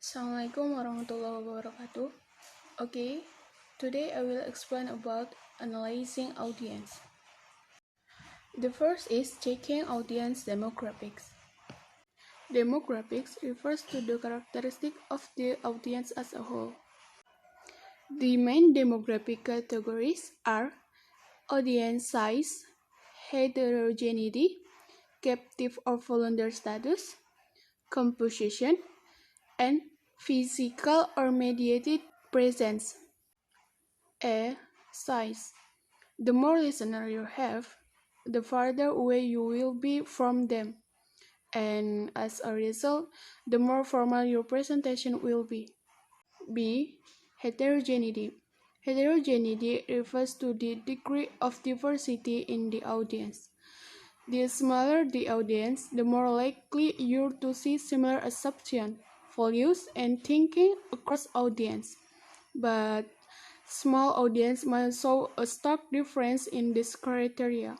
Assalamualaikum warahmatullahi wabarakatuh. Okay, today I will explain about analyzing audience. The first is checking audience demographics. Demographics refers to the characteristic of the audience as a whole. The main demographic categories are audience size, heterogeneity, captive or volunteer status, composition, and physical or mediated presence. A. Size. The more listeners you have, the farther away you will be from them, and as a result, the more formal your presentation will be. B. Heterogeneity. Heterogeneity refers to the degree of diversity in the audience. The smaller the audience, the more likely you're to see similar assumptions, values, and thinking across audience. But small audience might show a stark difference in this criteria.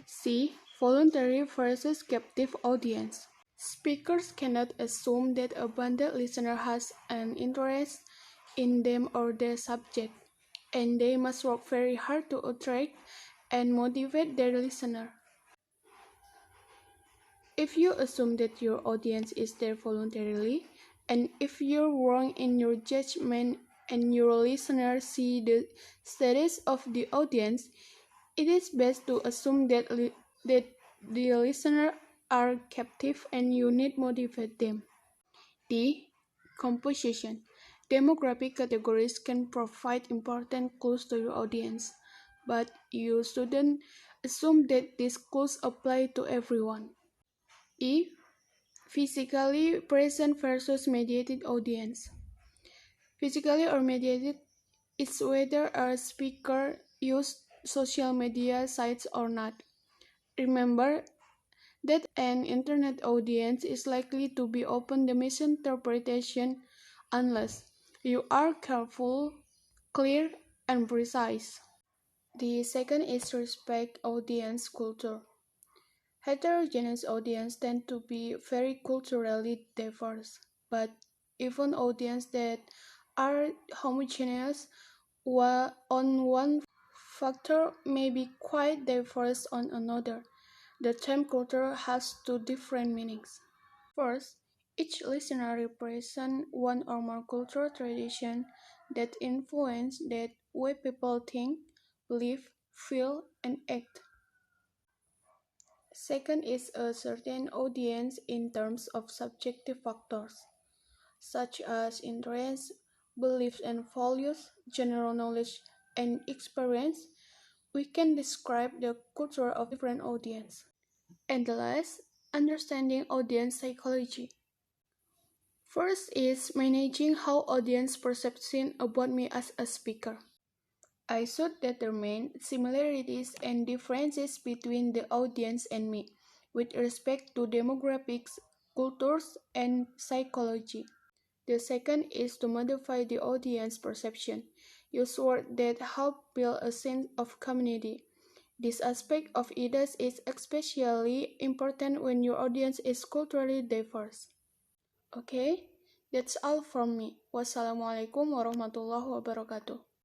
C. Voluntary versus captive audience. Speakers cannot assume that a bundled listener has an interest in them or their subject, and they must work very hard to attract and motivate their listener. If you assume that your audience is there voluntarily, and if you're wrong in your judgment and your listeners see the status of the audience, it is best to assume that the listeners are captive and you need to motivate them. D. Composition. Demographic categories can provide important clues to your audience, but you shouldn't assume that these clues apply to everyone. E. Physically present versus mediated audience. Physically or mediated is whether a speaker uses social media sites or not. Remember that an internet audience is likely to be open to misinterpretation unless you are careful, clear, and precise. The second is respect audience culture. Heterogeneous audiences tend to be very culturally diverse, but even audiences that are homogeneous on one factor may be quite diverse on another. The term culture has two different meanings. First, each listener represents one or more cultural traditions that influence the way people think, believe, feel, and act. Second is a certain audience in terms of subjective factors, such as interests, beliefs and values, general knowledge, and experience. We can describe the culture of different audience. And the last, understanding audience psychology. First is managing how audience perception about me as a speaker. I should determine similarities and differences between the audience and me with respect to demographics, cultures, and psychology. The second is to modify the audience perception. Use words that help build a sense of community. This aspect of IDAS is especially important when your audience is culturally diverse. Okay, that's all from me. Wassalamualaikum warahmatullahi wabarakatuh.